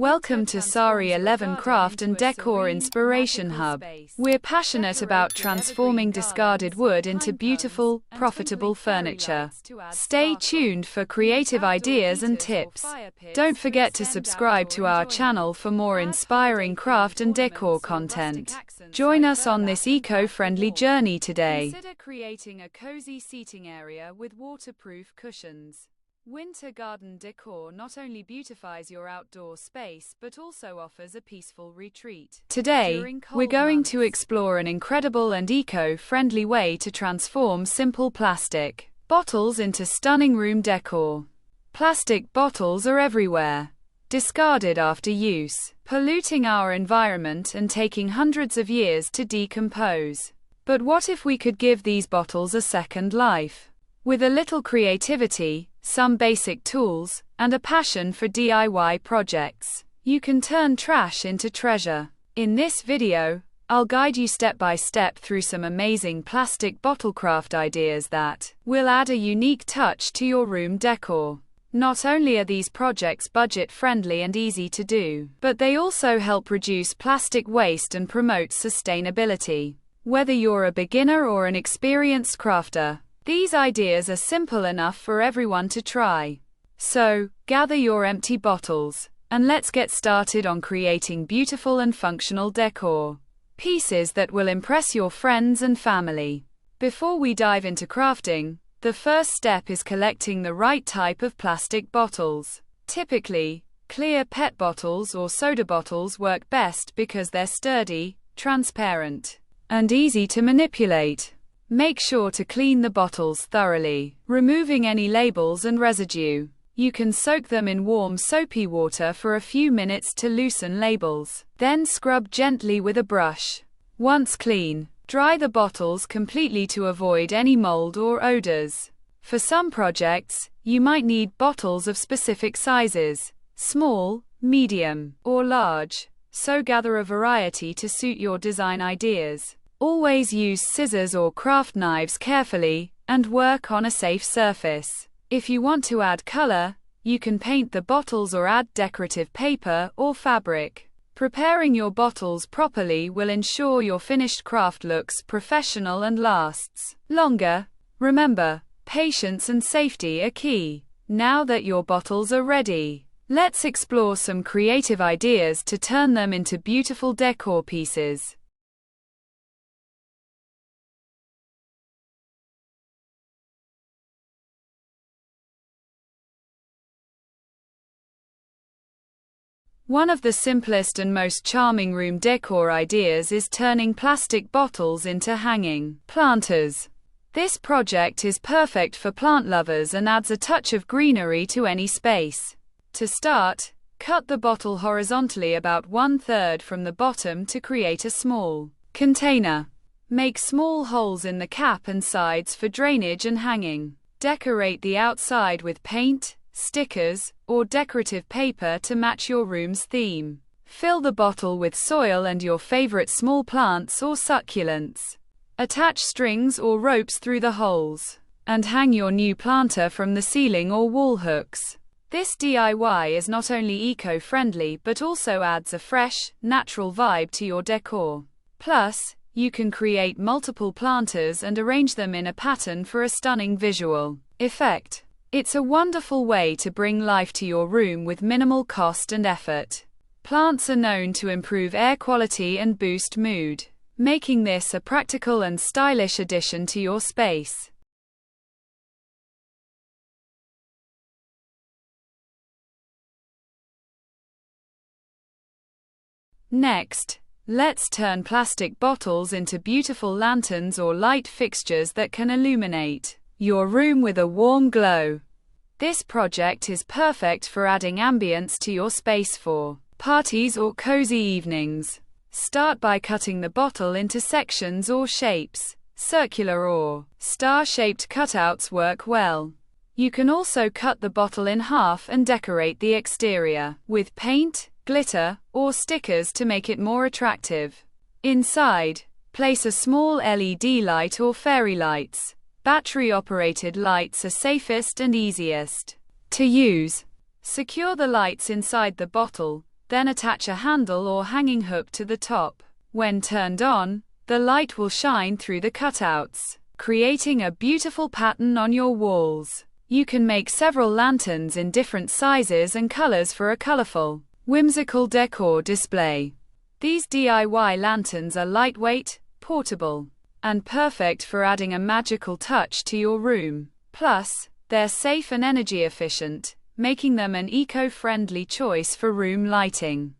Welcome to Sari 11 Craft and Decor Inspiration Hub. We're passionate about transforming discarded wood into beautiful, profitable furniture. Stay tuned for creative ideas and tips. Don't forget to subscribe to our channel for more inspiring craft and decor content. Join us on this eco-friendly journey today. Consider creating a cozy seating area with waterproof cushions. Winter garden decor not only beautifies your outdoor space but also offers a peaceful retreat. Today, we're going to explore an incredible and eco-friendly way to transform simple plastic bottles into stunning room decor. Plastic bottles are everywhere, discarded after use, polluting our environment and taking hundreds of years to decompose. But what if we could give these bottles a second life? With a little creativity, some basic tools, and a passion for DIY projects, you can turn trash into treasure. In this video, I'll guide you step by step through some amazing plastic bottle craft ideas that will add a unique touch to your room decor. Not only are these projects budget-friendly and easy to do, but they also help reduce plastic waste and promote sustainability. Whether you're a beginner or an experienced crafter, these ideas are simple enough for everyone to try. So, gather your empty bottles, and let's get started on creating beautiful and functional decor pieces that will impress your friends and family. Before we dive into crafting, the first step is collecting the right type of plastic bottles. Typically, clear PET bottles or soda bottles work best because they're sturdy, transparent, and easy to manipulate. Make sure to clean the bottles thoroughly, removing any labels and residue. You can soak them in warm soapy water for a few minutes to loosen labels. Then scrub gently with a brush. Once clean, dry the bottles completely to avoid any mold or odors. For some projects, you might need bottles of specific sizes: small, medium, or large. So gather a variety to suit your design ideas. Always use scissors or craft knives carefully, and work on a safe surface. If you want to add color, you can paint the bottles or add decorative paper or fabric. Preparing your bottles properly will ensure your finished craft looks professional and lasts longer. Remember, patience and safety are key. Now that your bottles are ready, let's explore some creative ideas to turn them into beautiful decor pieces. One of the simplest and most charming room decor ideas is turning plastic bottles into hanging planters. This project is perfect for plant lovers and adds a touch of greenery to any space. To start, cut the bottle horizontally about 1/3 from the bottom to create a small container. Make small holes in the cap and sides for drainage and hanging. Decorate the outside with paint, stickers, or decorative paper to match your room's theme. Fill the bottle with soil and your favorite small plants or succulents. Attach strings or ropes through the holes, and hang your new planter from the ceiling or wall hooks. This DIY is not only eco-friendly but also adds a fresh, natural vibe to your decor. Plus, you can create multiple planters and arrange them in a pattern for a stunning visual effect. It's a wonderful way to bring life to your room with minimal cost and effort. Plants are known to improve air quality and boost mood, making this a practical and stylish addition to your space. Next, let's turn plastic bottles into beautiful lanterns or light fixtures that can illuminate your room with a warm glow. This project is perfect for adding ambience to your space for parties or cozy evenings. Start by cutting the bottle into sections or shapes. Circular or star-shaped cutouts work well. You can also cut the bottle in half and decorate the exterior with paint, glitter, or stickers to make it more attractive. Inside, place a small LED light or fairy lights. Battery-operated lights are safest and easiest to use. Secure the lights inside the bottle, then attach a handle or hanging hook to the top. When turned on, the light will shine through the cutouts, creating a beautiful pattern on your walls. You can make several lanterns in different sizes and colors for a colorful, whimsical decor display. These DIY lanterns are lightweight, portable, and perfect for adding a magical touch to your room. Plus, they're safe and energy efficient, making them an eco-friendly choice for room lighting.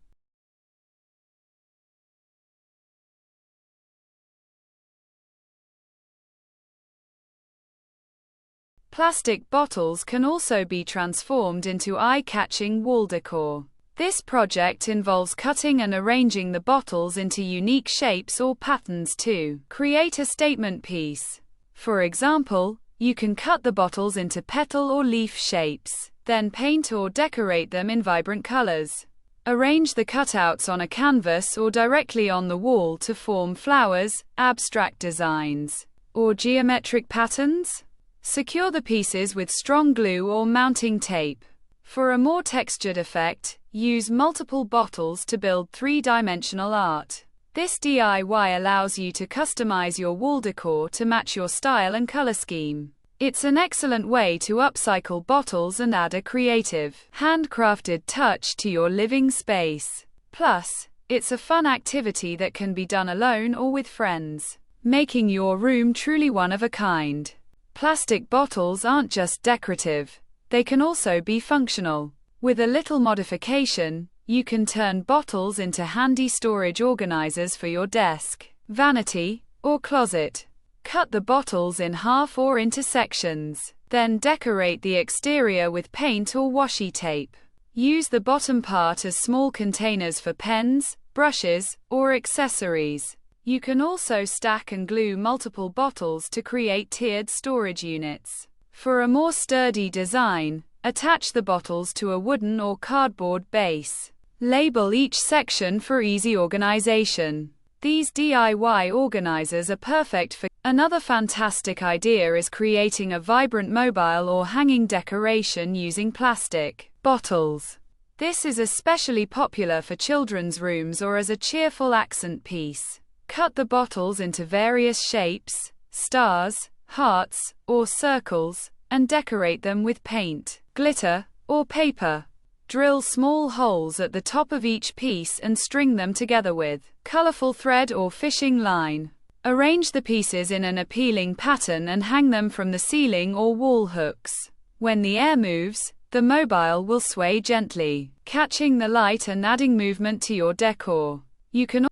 Plastic bottles can also be transformed into eye-catching wall decor. This project involves cutting and arranging the bottles into unique shapes or patterns to create a statement piece. For example, you can cut the bottles into petal or leaf shapes, then paint or decorate them in vibrant colors. Arrange the cutouts on a canvas or directly on the wall to form flowers, abstract designs, or geometric patterns. Secure the pieces with strong glue or mounting tape. For a more textured effect, use multiple bottles to build three-dimensional art. This DIY allows you to customize your wall decor to match your style and color scheme. It's an excellent way to upcycle bottles and add a creative, handcrafted touch to your living space. Plus, it's a fun activity that can be done alone or with friends, making your room truly one of a kind. Plastic bottles aren't just decorative, they can also be functional. With a little modification, you can turn bottles into handy storage organizers for your desk, vanity, or closet. Cut the bottles in half or into sections, then decorate the exterior with paint or washi tape. Use the bottom part as small containers for pens, brushes, or accessories. You can also stack and glue multiple bottles to create tiered storage units. For a more sturdy design, attach the bottles to a wooden or cardboard base. Label each section for easy organization. These DIY organizers are perfect for. Another fantastic idea is creating a vibrant mobile or hanging decoration using plastic bottles. This is especially popular for children's rooms or as a cheerful accent piece. Cut the bottles into various shapes, stars, hearts, or circles, and decorate them with paint, glitter, or paper. Drill small holes at the top of each piece and string them together with colorful thread or fishing line. Arrange the pieces in an appealing pattern and hang them from the ceiling or wall hooks. When the air moves, the mobile will sway gently, catching the light and adding movement to your decor.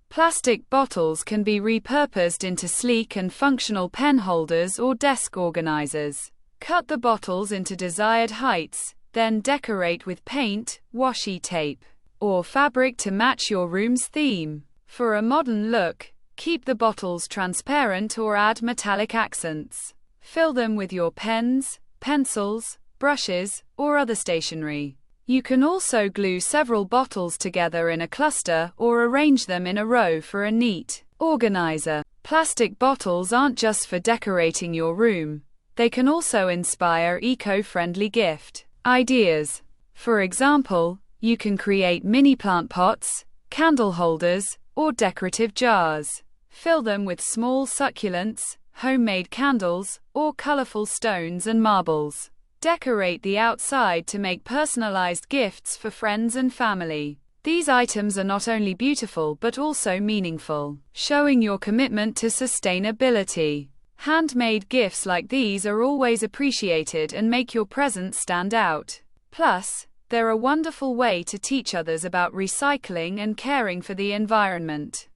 Plastic bottles can be repurposed into sleek and functional pen holders or desk organizers. Cut the bottles into desired heights, then decorate with paint, washi tape, or fabric to match your room's theme. For a modern look, keep the bottles transparent or add metallic accents. Fill them with your pens, pencils, brushes, or other stationery. You can also glue several bottles together in a cluster or arrange them in a row for a neat organizer. Plastic bottles aren't just for decorating your room. They can also inspire eco-friendly gift ideas. For example, you can create mini plant pots, candle holders, or decorative jars. Fill them with small succulents, homemade candles, or colorful stones and marbles. Decorate the outside to make personalized gifts for friends and family. These items are not only beautiful but also meaningful, showing your commitment to sustainability. Handmade gifts like these are always appreciated and make your present stand out. Plus, they're a wonderful way to teach others about recycling and caring for the environment.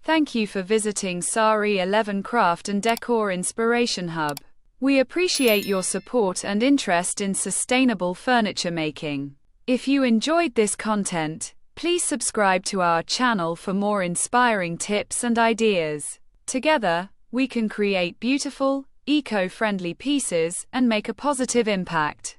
Thank you for visiting Sari 11 Craft and Decor Inspiration Hub. We appreciate your support and interest in sustainable furniture making. If you enjoyed this content, please subscribe to our channel for more inspiring tips and ideas. Together, we can create beautiful, eco-friendly pieces and make a positive impact.